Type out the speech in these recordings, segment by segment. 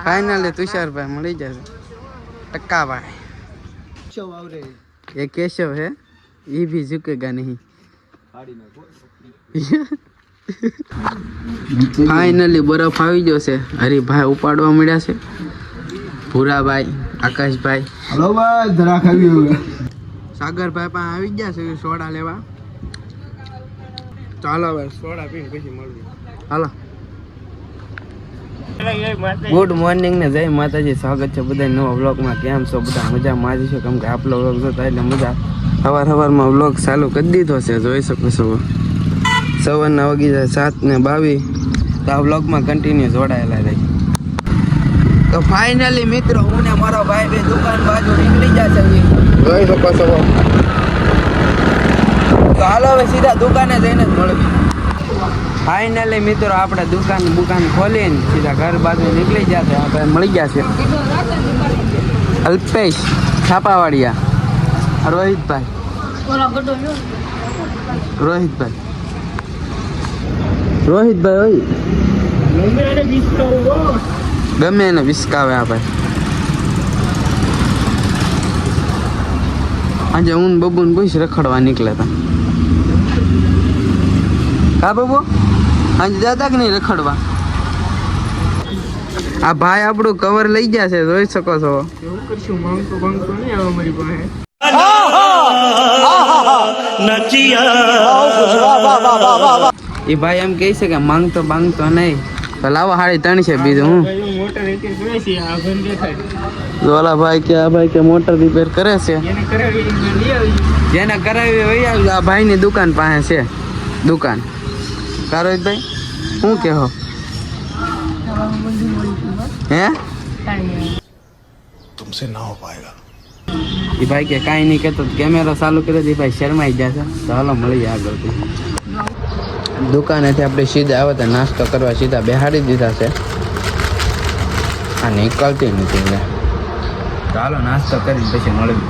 Finally Tusharbhai મળી જશે ટક્કાભાઈ ये केशव है ये भी झुकेगा नहीं फाइनली बर्फ આવી ગયો છે હરીભાઈ ઉપાડવા મળ્યા છે ભૂરાભાઈ આકાશભાઈ હલો ભાઈ ધરા ખાવી હવે સાગરભાઈ પણ આવી ગયા છે સોડા લેવા ચાલો હવે સોડા પીને પછી મળીએ હાલો ગુડ મોર્નિંગ ને જય માતાજી સ્વાગત છે બધા નવા વ્લોગમાં કેમ છો બધા મજામાં જ છો કેમ કે આપણો વ્લોગ જોતા એટલે મજા સવારમાં વ્લોગ ચાલુ કરી દીધો છે જોઈ શકો છો સવારના વાગી જાય 7:22 તો આ વ્લોગમાં કન્ટિન્યુ જોડાયેલા રહી તો ફાઇનલી મિત્રો હું ને મારો ભાઈ બે દુકાન બાજુ નીકળી જશે જોઈ શકો છો તો હાલો હવે સીધા દુકાને જઈને જ મળવી ફાઇનલી મિત્રો આપણે દુકાન ખોલીને સીધા ઘર બાજુ નીકળી ગયા છે આપણે મળી ગયા છે અલ્પેશ છાપાવાડિયા રોહિતભાઈ ગમે એને વિસ્કાવે આપણે આજે હું બબુને પૂછ રખડવા નીકળ્યા હતા હા બબુ આજે દાદા કે નહીં રખડવા આ ભાઈ આપણું કવર લઈ ગયા છે જોઈ શકો છો એવું કરશું માંગતો નહીં આવે મારી પાસે એ ભાઈ એમ કહે છે કે માંગતો નહીં તો લાવો 3.5 છે બીજું હું ઓલા ભાઈ કે મોટર રિપેર કરે છે જેને કરાવી હોય આ ભાઈની દુકાન પાસે છે દુકાન કારોહિતભાઈ શું કહો હે तुमसे ना हो पाएगा એ ભાઈ કે કાંઈ નહીં કહેતો કેમેરો ચાલુ કર્યો તો એ ભાઈ શરમાઈ જશે તો હાલો મળીએ આગળથી દુકાનેથી આપણે સીધા આવે તો નાસ્તો કરવા સીધા બેહાડી દીધા છે આ નીકળતી નથી એટલે તો હાલો નાસ્તો કરીને પછી મળવી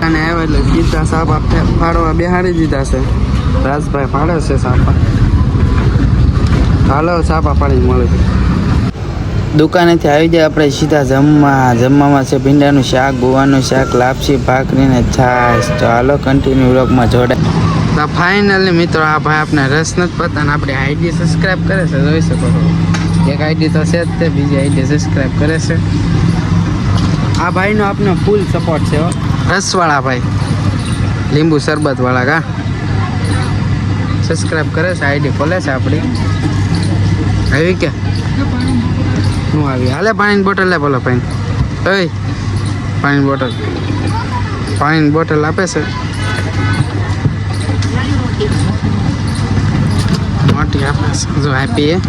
અને આવે એટલે સીધા સાપા ફાડવા બેહાડી દીધા છે રાજભાઈ ફાડે છે સાપા હાલો સાપા ફાડી મળે દુકાનેથી આવી જાય આપણે સીધા જમવામાં છે ભીંડાનું શાક ગોવાનું શાક લાપસી ભાખરી ને છાશ તો હાલો કન્ટિન્યુ વ્લોગમાં જોડાય તો ફાઇનલી મિત્રો આ ભાઈ આપણે રસ નથી પતા ને આપણી આઈડી સબસ્ક્રાઈબ કરે છે જોઈ શકો છો એક આઈડી તો છે જ તે બીજી આઈડી સબસ્ક્રાઈબ કરે છે આ ભાઈનો આપનો ફૂલ સપોર્ટ છે રસવાળા ભાઈ લીંબુ શરબતવાળા કા સબસ્ક્રાઈબ કરે છે આઈડી ખોલે છે આપણી આવી કે હું આવી હાલે પાણીની બોટલ લે બોલો પાણીની બોટલ આપે છે મોટી આપે છે જો આપીએ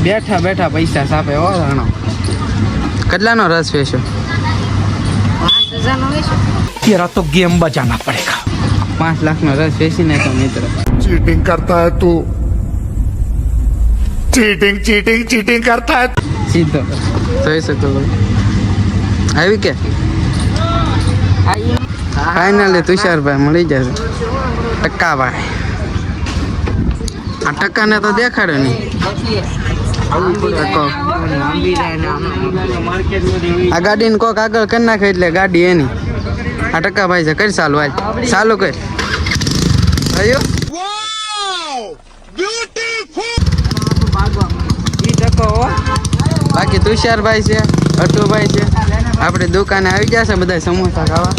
બેઠા પૈસા સાપે હો ઘણો કેટલાનો રસ વેચ્યો 5000 નો વેચ્યો तेरा तो गेम बजाना पड़ेगा 5 લાખનો રસ વેચીને તો મિત્ર चीटिंग करता है तू चीटिंग करता है સીધો જોઈ શકો આવી કે ફાઇનલી તુષારભાઈ મળી જશે ટક્કાભાઈ આ ટક્કાને તો દેખાડ્યો નહીં આ ગાડીને કોક આગળ કરી નાખે એટલે ગાડી એની આ ટક્કાભાઈ છે કરી ચાલુ કર થયું બાકી તુષારભાઈ છે અટુભાઈ છે આપણે દુકાને આવી જશે બધા સમોસા ખાવા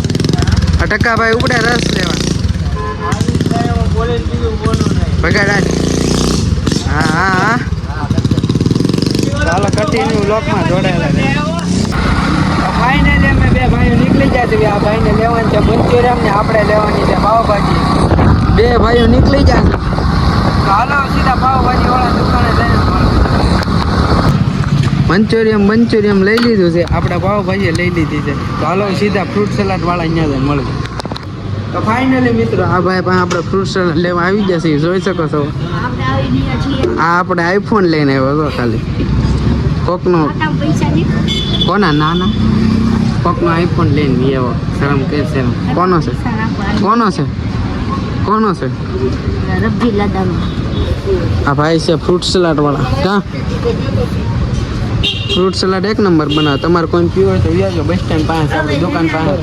આ ટક્કાભાઈ ઉપડે રસ લેવા બગાડ હા ચાલો કન્ટિન્યુ લોકમાં જોડાયેલા ફાઇનલી અમે બે ભાઈઓ નીકળી જાય છે આ ભાઈને લેવાની છે મંચુરિયન ને આપણે લેવાની છે પાવભાજી બે ભાઈઓ નીકળી જાય છે હાલો સીધા પાવભાજી વાળા દુકાને જઈને મંચુરિયમ લઈ લીધું છે આપણે પાવભાજી લઈ લીધી છે તો હાલો સીધા ફ્રૂટ સલાડ વાળા અહીંયા જઈને મળે તો ફાઇનલી મિત્રો આ ભાઈ પાસે આપણે ફ્રૂટ સલાડ લેવા આવી જશે જોઈ શકો છો આ આપણે આઈફોન લઈને આવ્યો હતો ખાલી કોકનો નાના કોકનો આઈફોન લઈને આવ્યો શરમ કે શરમ કોનો છે રબ્જી આ ભાઈ છે ફ્રૂટ સલાડ વાળા કા ફ્રૂટ સલાડ એક નંબર બનાવો. તમારે કોઈ પીવો હોય તો વ્યાજો બસ સ્ટેન્ડ પાસે આપણી દુકાન પાસે.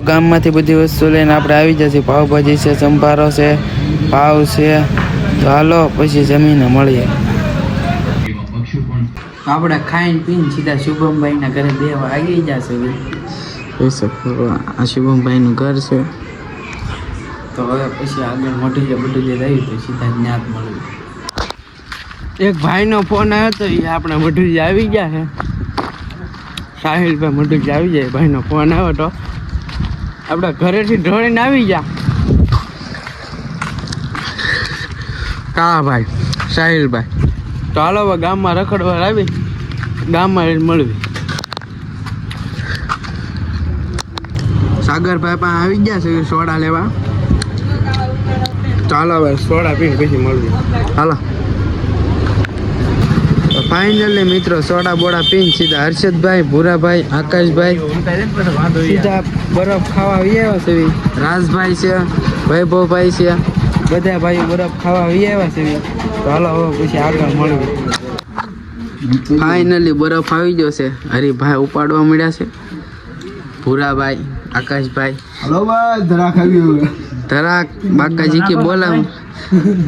ગામમાંથી બધી વસ્તુ લઈને આપણે આવી જશે. પાવભાજી છે, સંભારો છે, પાવ છે. તો હાલો પછી જમીને મળીએ. આપણે ખાઈને પીને સીધા શુભમભાઈના ઘરે 2 વાગી જશે. જોઈ શકો આ શુભમભાઈનું ઘર છે. તો હવે પછી આગળ મોટી જે બધું જે રહ્યું તો સીધા જ્ઞાત મળ્યું. એક ભાઈનો ફોન આવ્યો તો એ આપણે મઢુજી આવી ગયા છે. સાહિલભાઈ મઢુજી આવી જાય. ભાઈનો ફોન આવ્યો તો આપણે ઘરેથી ઢોળીને આવી ગયા. કા ભાઈ સાહિલભાઈ તો હાલો હવે ગામમાં રખડવા આવી ગામમાં મળવી. સાગરભાઈ પણ આવી ગયા છે સોડા લેવા. ચાલો હવે સોડા પીને પછી મળવી. હાલો ફાઇનલી મિત્રો સોડા બોડા પીને સીધા હર્ષદભાઈ, ભૂરાભાઈ, આકાશભાઈ સીધા બરફ ખાવા આવી આવ્યા છે. રાજભાઈ છે, વૈભવભાઈ છે, બધા ભાઈઓ બરફ ખાવા આવી આવ્યા છે. તો હાલો હવે પછી આગળ મળવી. ફાઇનલી બરફ આવી ગયો છે. હરિભાઈ ઉપાડવા મળ્યા છે. ભૂરાભાઈ, આકાશભાઈ હલો ભાઈ ધરાક આવ્યું ધરાક બાકાજી કે બોલા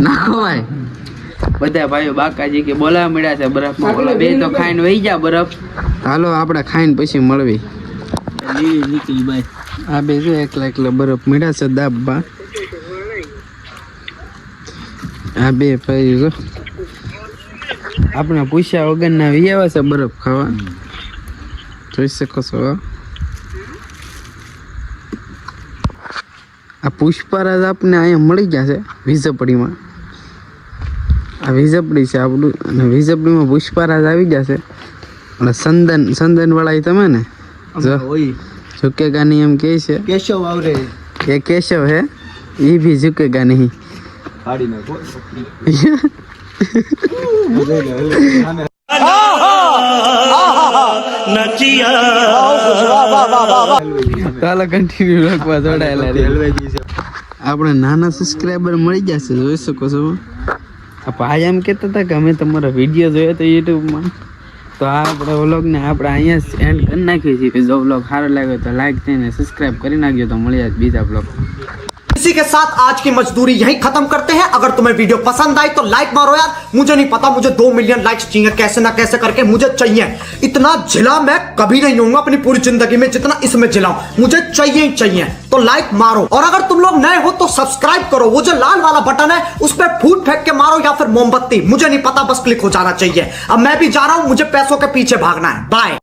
નાખો ભાઈ. બધા ભાઈઓ બાકાજી કે બોલાવા મળ્યા છે બરફમાં. ઓલા બે તો ખાઈને વહી ગયા બરફ. હાલો આપણે ખાઈને પછી મળવી. આ બે જો એકલા એકલા બરફ મળ્યા છે દાબવા. આ બે ભાઈ જો આપણે પૂછ્યા વગરના વિયાવા છે બરફ ખાવા. જોઈ શકો છો. આ પુષ્પરાજ આપને અહીંયા મળી ગયા છે વિઝપડીમાં. આ વિઝપડી છે આપણું અને વિઝપડીમાં પુષ્પરાજ આવી ગયા છે. અને સંદન વાળા તમે ને જો ઝુકેગા નહીં એમ કે છે. કેશવ આવરે એ કેશવ હે એ ભી ઝુકેગા નહીં. હાડી નાખો ચાલો કન્ટિન્યુ રાખવા જોડાયેલા. આપણે નાના સબસ્ક્રાઈબર મળી જશે જોઈ શકો છો. ભાઈ એમ કહેતા હતા કે અમે તમારો વિડીયો જોયો તો યુટ્યુબમાં. તો આ આપણે વ્લોગને આપણે અહીંયા એન્ડ કરી નાખીએ છીએ. જો વ્લોગ સારો લાગ્યો તો લાઈક થઈને સબસ્ક્રાઈબ કરી નાખજો. તો મળીએ બીજા વ્લોગ. इसी के साथ आज की मजदूरी यहीं खत्म करते हैं. अगर तुम्हें वीडियो पसंद आई तो लाइक मारो यार. मुझे नहीं पता, मुझे 2 मिलियन लाइक्स चाहिए कैसे ना कैसे करके. मुझे चाहिए. इतना झिला मैं कभी नहीं होऊंगा अपनी पूरी जिंदगी में जितना इसमें झिला हूं. मुझे चाहिए ही चाहिए. तो लाइक मारो. और अगर तुम लोग नए हो तो सब्सक्राइब करो. वो जो लाल वाला बटन है उस पर फूट फेंक के मारो या फिर मोमबत्ती. मुझे नहीं पता, बस क्लिक हो जाना चाहिए. अब मैं भी जा रहा हूं, मुझे पैसों के पीछे भागना है. बाय.